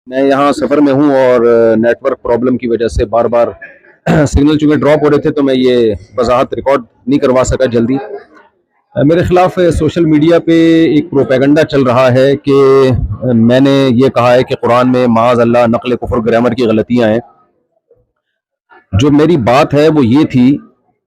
मैं यहाँ सफ़र में हूँ और नेटवर्क प्रॉब्लम की वजह से बार बार सिग्नल चूँकि ड्रॉप हो रहे थे तो मैं ये वजाहत रिकॉर्ड नहीं करवा सका जल्दी। मेरे ख़िलाफ़ सोशल मीडिया पे एक प्रोपेगंडा चल रहा है कि मैंने ये कहा है कि कुरान में माज़ अल्लाह नक़ल कुफ़्र ग्रामर की गलतियाँ हैं। जो मेरी बात है वो ये थी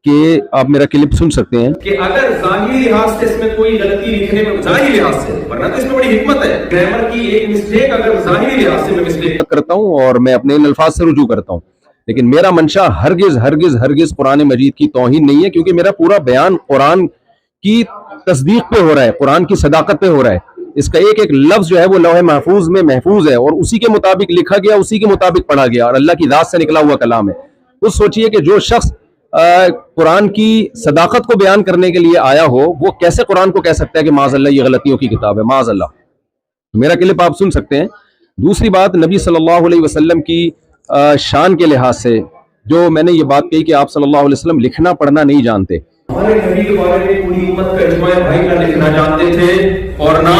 कि आप मेरा क्लिप सुन सकते हैं कि अगर ज़ाहिरी लिहाज से इसमें कोई गलती लिखने में, ज़ाहिरी लिहाज से, वरना तो इसमें बड़ी हिकमत है, ग्रामर की एक मिस्टेक अगर ज़ाहिरी लिहाज से मैं मिस्टेक करता हूँ और मैं अपने इन अल्फाज से रुजू करता हूँ, लेकिन मेरा मंशा हरगिज हरगिज हरगिज कुरान मजीद की तौहीन नहीं है, क्योंकि मेरा पूरा बयान कुरान की तस्दीक पे हो रहा है, कुरान की सदाकत पे हो रहा है। इसका एक एक लफ्ज जो है वो लौह महफूज में महफूज है और उसी के मुताबिक लिखा गया, उसी के मुताबिक पढ़ा गया और अल्लाह की रात से निकला हुआ कलाम है। कुछ सोचिए कि जो शख्स कुरान की सदाकत को बयान करने के लिए आया हो वो कैसे कुरान को कह सकता है कि माज़अल्लाह ये गलतियों की किताब है। माज़अल्लाह। मेरा क्लिप आप सुन सकते हैं। दूसरी बात, नबी सल्लल्लाहु अलैहि वसल्लम की शान के लिहाज से जो मैंने ये बात कही कि आप सल्लल्लाहु अलैहि वसल्लम लिखना पढ़ना नहीं जानते। हमारे नबी के बारे में पूरी उम्मत का इजमा है, भाई ना लिखना जानते थे और ना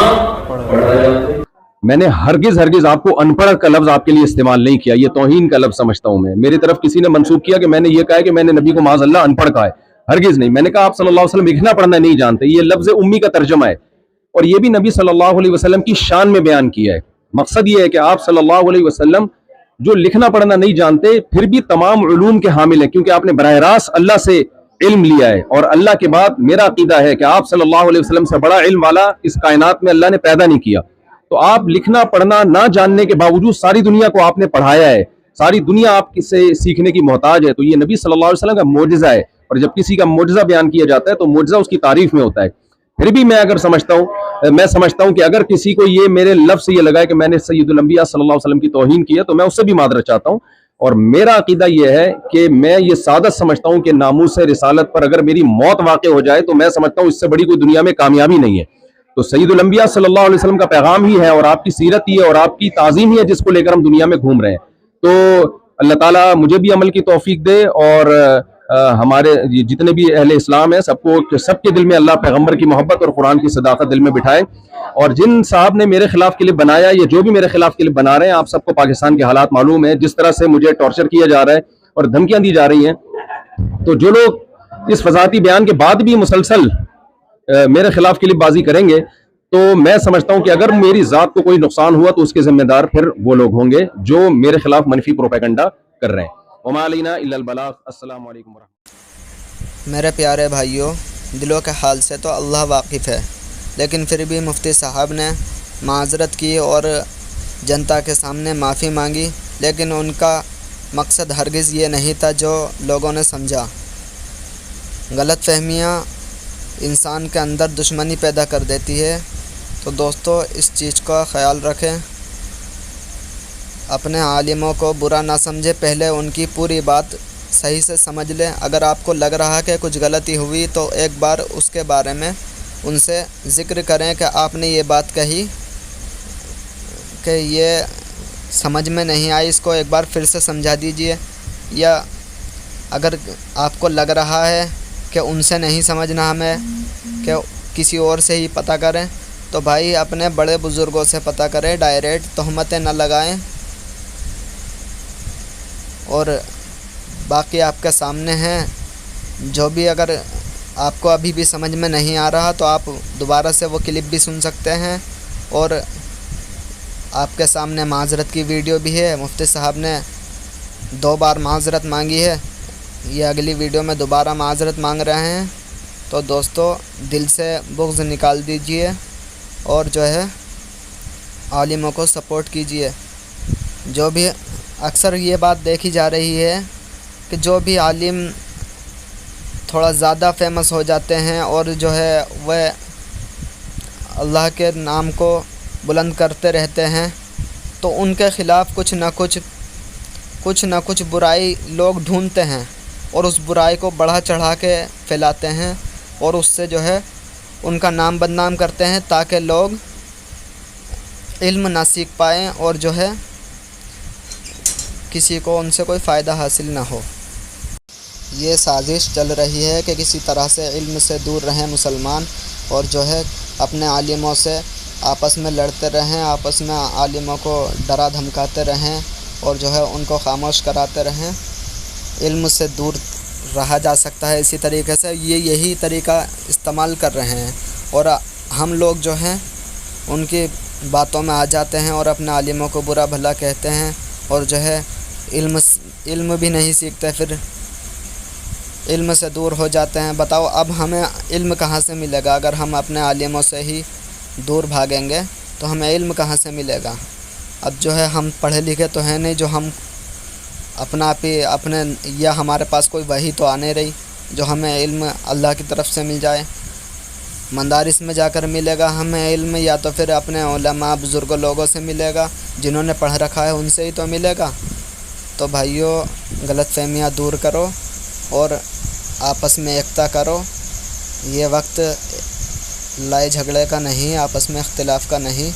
पढ़ना जानते। मैंने हरगिज हरगिज आपको अनपढ़ का लफ्ज आपके लिए इस्तेमाल नहीं किया, ये तौहीन का लफ्ज समझता हूं मैं। मेरी तरफ किसी ने मंसूब किया कि मैंने ये कहा है कि मैंने नबी को माज़अल्लाह अनपढ़ कहा है, हरगिज नहीं। मैंने कहा आप सल्लल्लाहु अलैहि वसल्लम लिखना पढ़ना नहीं जानते, ये लफ्ज उम्मी का तर्जुमा है और ये भी नबी सल्लल्लाहु अलैहि वसल्लम की शान में बयान किया है। मकसद ये है कि आप सल्लल्लाहु अलैहि वसल्लम जो लिखना पढ़ना नहीं जानते फिर भी तमाम उलूम के हामिल है, क्योंकि आपने बराह रास्त अल्लाह से इल्म लिया है और अल्लाह के बाद मेरा अकीदा है कि आप सल्लल्लाहु अलैहि वसल्लम से बड़ा इल्म वाला इस कायनात में अल्लाह ने पैदा नहीं किया। तो आप लिखना पढ़ना ना जानने के बावजूद सारी दुनिया को आपने पढ़ाया है, सारी दुनिया आपसे सीखने की मोहताज है। तो ये नबी सल्लल्लाहु अलैहि वसल्लम का मोजज़ा है और जब किसी का मोजज़ा बयान किया जाता है तो मोजज़ा उसकी तारीफ में होता है। फिर भी मैं समझता हूँ कि अगर किसी को ये मेरे लफ्ज़ से ये लगा है कि मैंने सय्यदुल अंबिया सल्लल्लाहु अलैहि वसल्लम की तौहीन की है तो मैं उससे भी मादरत चाहता हूँ। और मेरा अकीदा ये है कि मैं ये सादत समझता हूँ कि नामूस रिसालत पर अगर मेरी मौत वाक़ई हो जाए तो मैं समझता हूँ इससे बड़ी कोई दुनिया में कामयाबी नहीं है। तो सय्यदुल अंबिया सल्लल्लाहु अलैहि वसल्लम का पैगाम ही है और आपकी सीरत ही है और आपकी ताज़ीम ही है जिसको लेकर हम दुनिया में घूम रहे हैं। तो अल्लाह ताला मुझे भी अमल की तौफीक दे और हमारे जितने भी अहले इस्लाम हैं सबको, सबके दिल में अल्लाह पैगम्बर की मोहब्बत और कुरान की सदाकत दिल में बिठाए। और जिन साहब ने मेरे खिलाफ क्लिप बनाया या जो भी मेरे खिलाफ क्लिप बना रहे हैं, आप सबको पाकिस्तान के हालात मालूम है, जिस तरह से मुझे टॉर्चर किया जा रहा है और धमकियां दी जा रही हैं। तो जो लोग इस फजाती बयान के बाद भी मुसलसल मेरे खिलाफ क्लिपबाजी करेंगे तो मैं समझता हूं कि अगर मेरी जात को कोई नुकसान हुआ तो उसके जिम्मेदार फिर वो लोग होंगे जो मेरे खिलाफ मनफी प्रोपेगेंडा कर रहे हैं। वमा अलैना इल्लल बलाग। अस्सलाम वालेकुम वरहमतुल्लाह। मेरे प्यारे भाइयों, दिलों के हाल से तो अल्लाह वाकिफ़ है, लेकिन फिर भी मुफ्ती साहब ने माज़रत की और जनता के सामने माफ़ी मांगी, लेकिन उनका मकसद हरगिज़ ये नहीं था जो लोगों ने समझा। गलत फहमियाँ इंसान के अंदर दुश्मनी पैदा कर देती है। तो दोस्तों, इस चीज़ का ख्याल रखें, अपने आलिमों को बुरा ना समझे, पहले उनकी पूरी बात सही से समझ लें। अगर आपको लग रहा है कि कुछ गलती हुई तो एक बार उसके बारे में उनसे ज़िक्र करें कि आपने ये बात कही कि ये समझ में नहीं आई, इसको एक बार फिर से समझा दीजिए। या अगर आपको लग रहा है कि उनसे नहीं समझना हमें, कि किसी और से ही पता करें, तो भाई अपने बड़े बुज़ुर्गों से पता करें, डायरेक्ट तहमतें न लगाएं। और बाकी आपके सामने हैं, जो भी अगर आपको अभी भी समझ में नहीं आ रहा तो आप दोबारा से वो क्लिप भी सुन सकते हैं। और आपके सामने माज़रत की वीडियो भी है, मुफ्ती साहब ने 2 बार माज़रत मांगी है, ये अगली वीडियो में दोबारा माज़रत मांग रहे हैं। तो दोस्तों, दिल से बुग़्ज़ निकाल दीजिए और जो है आलिमों को सपोर्ट कीजिए। जो भी अक्सर ये बात देखी जा रही है कि जो भी आलिम थोड़ा ज़्यादा फेमस हो जाते हैं और जो है वह अल्लाह के नाम को बुलंद करते रहते हैं, तो उनके ख़िलाफ़ कुछ ना कुछ बुराई लोग ढूंढते हैं और उस बुराई को बढ़ा चढ़ा के फैलाते हैं और उससे जो है उनका नाम बदनाम करते हैं, ताकि लोग इल्म ना सीख पाएँ और जो है किसी को उनसे कोई फ़ायदा हासिल ना हो। ये साजिश चल रही है कि किसी तरह से इल्म से दूर रहें मुसलमान और जो है अपने आलिमों से آپس میں لڑتے رہیں، آپس میں عالموں کو ڈرا دھمکاتے رہیں اور جو ہے ان کو خاموش کراتے رہیں، علم سے دور رہا جا سکتا ہے۔ اسی طریقے سے یہی طریقہ استعمال کر رہے ہیں، اور ہم لوگ جو ہیں ان کی باتوں میں آ جاتے ہیں اور اپنے عالموں کو برا بھلا کہتے ہیں، اور جو ہے علم بھی نہیں سیکھتے، پھر علم سے دور ہو جاتے ہیں۔ بتاؤ اب ہمیں علم کہاں سے ملے گا؟ اگر ہم اپنے عالموں سے ہی دور بھاگیں گے تو ہمیں علم کہاں سے ملے گا؟ اب جو ہے ہم پڑھے لکھے تو ہیں نہیں جو ہم اپنا آپ ہی اپنے، یا ہمارے پاس کوئی وحی تو آنے رہی جو ہمیں علم اللہ کی طرف سے مل جائے۔ مدارس میں جا کر ملے گا ہمیں علم، یا تو پھر اپنے علماء بزرگ لوگوں سے ملے گا جنہوں نے پڑھ رکھا ہے، ان سے ہی تو ملے گا۔ تو بھائیوں، غلط فہمیاں دور کرو اور آپس میں ایکتا کرو۔ یہ وقت لڑائی جھگڑے کا نہیں، آپس میں اختلاف کا نہیں۔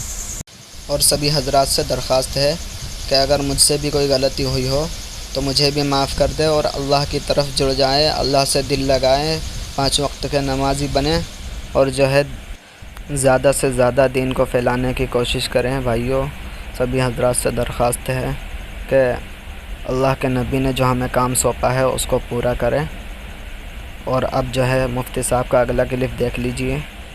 اور سبھی حضرات سے درخواست ہے کہ اگر مجھ سے بھی کوئی غلطی ہوئی ہو تو مجھے بھی معاف کر دے، اور اللہ کی طرف جڑ جائیں، اللہ سے دل لگائیں، 5 وقت کے نمازی بنیں، اور جو ہے زیادہ سے زیادہ دین کو پھیلانے کی کوشش کریں۔ بھائیوں، سبھی حضرات سے درخواست ہے کہ اللہ کے نبی نے جو ہمیں کام سونپا ہے اس کو پورا کریں۔ اور اب جو ہے مفتی صاحب کا اگلا کلپ دیکھ لیجئے۔